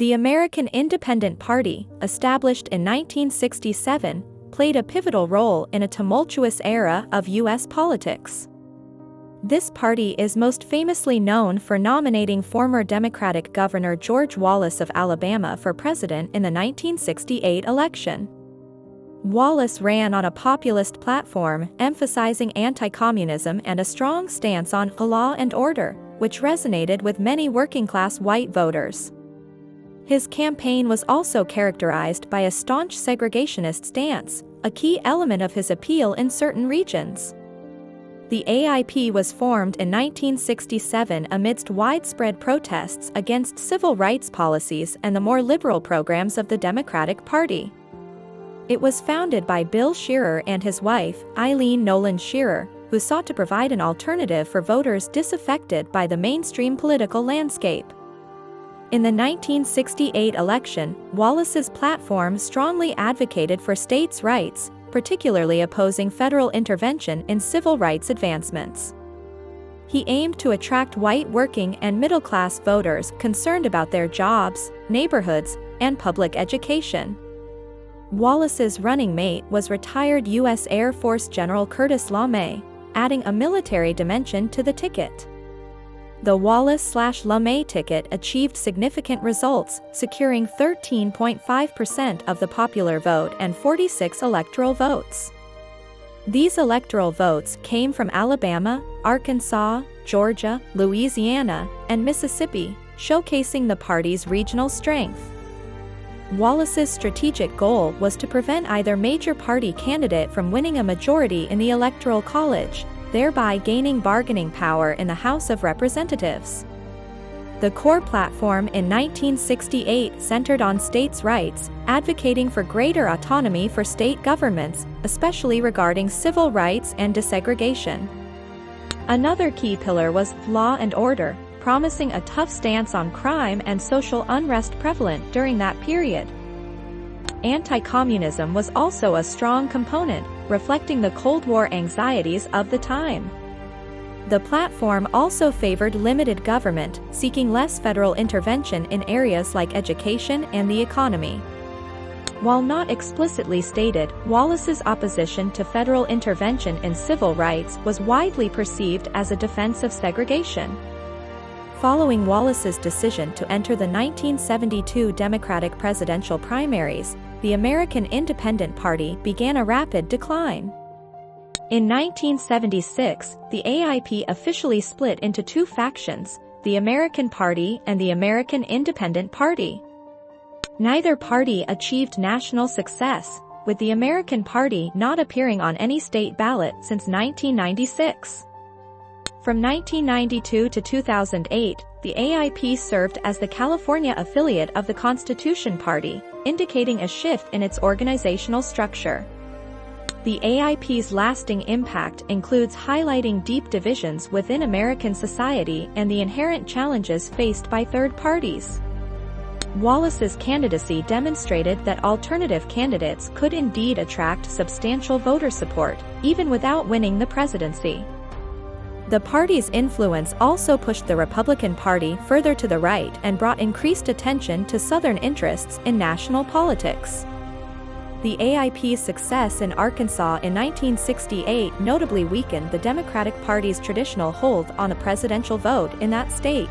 The American Independent Party, established in 1967, played a pivotal role in a tumultuous era of U.S. politics. This party is most famously known for nominating former Democratic Governor George Wallace of Alabama for president in the 1968 election. Wallace ran on a populist platform emphasizing anti-communism and a strong stance on law and order, which resonated with many working-class white voters. His campaign was also characterized by a staunch segregationist stance, a key element of his appeal in certain regions. The AIP was formed in 1967 amidst widespread protests against civil rights policies and the more liberal programs of the Democratic Party. It was founded by Bill Shearer and his wife, Eileen Nolan Shearer, who sought to provide an alternative for voters disaffected by the mainstream political landscape. In the 1968 election, Wallace's platform strongly advocated for states' rights, particularly opposing federal intervention in civil rights advancements. He aimed to attract white working and middle-class voters concerned about their jobs, neighborhoods, and public education. Wallace's running mate was retired U.S. Air Force General Curtis LeMay, adding a military dimension to the ticket. The Wallace/LeMay ticket achieved significant results, securing 13.5% of the popular vote and 46 electoral votes. These electoral votes came from Alabama, Arkansas, Georgia, Louisiana, and Mississippi, showcasing the party's regional strength. Wallace's strategic goal was to prevent either major party candidate from winning a majority in the Electoral College, thereby gaining bargaining power in the House of Representatives. The core platform in 1968 centered on states' rights, advocating for greater autonomy for state governments, especially regarding civil rights and desegregation. Another key pillar was law and order, promising a tough stance on crime and social unrest prevalent during that period. Anti-communism was also a strong component, reflecting the Cold War anxieties of the time. The platform also favored limited government, seeking less federal intervention in areas like education and the economy. While not explicitly stated, Wallace's opposition to federal intervention in civil rights was widely perceived as a defense of segregation. Following Wallace's decision to enter the 1972 Democratic presidential primaries, the American Independent Party began a rapid decline. In 1976, the AIP officially split into two factions, the American Party and the American Independent Party. Neither party achieved national success, with the American Party not appearing on any state ballot since 1996. From 1992 to 2008, the AIP served as the California affiliate of the Constitution Party, indicating a shift in its organizational structure. The AIP's lasting impact includes highlighting deep divisions within American society and the inherent challenges faced by third parties. Wallace's candidacy demonstrated that alternative candidates could indeed attract substantial voter support, even without winning the presidency. The party's influence also pushed the Republican Party further to the right and brought increased attention to Southern interests in national politics. The AIP's success in Arkansas in 1968 notably weakened the Democratic Party's traditional hold on a presidential vote in that state.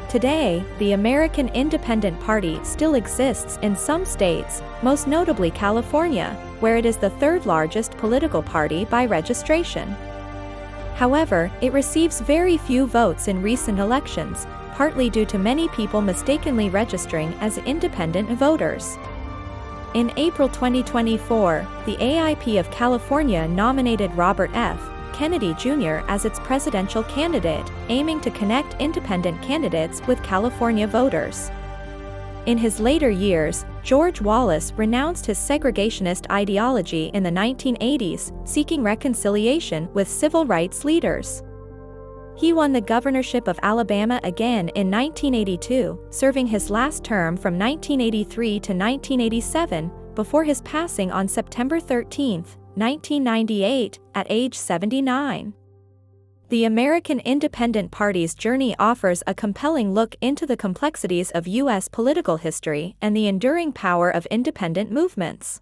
Today, the American Independent Party still exists in some states, most notably California, where it is the third largest political party by registration. However, it receives very few votes in recent elections, partly due to many people mistakenly registering as independent voters. In April 2024, the AIP of California nominated Robert F. Kennedy Jr. as its presidential candidate, aiming to connect independent candidates with California voters. In his later years, George Wallace renounced his segregationist ideology in the 1980s, seeking reconciliation with civil rights leaders. He won the governorship of Alabama again in 1982, serving his last term from 1983 to 1987, before his passing on September 13, 1998, at age 79. The American Independent Party's journey offers a compelling look into the complexities of U.S. political history and the enduring power of independent movements.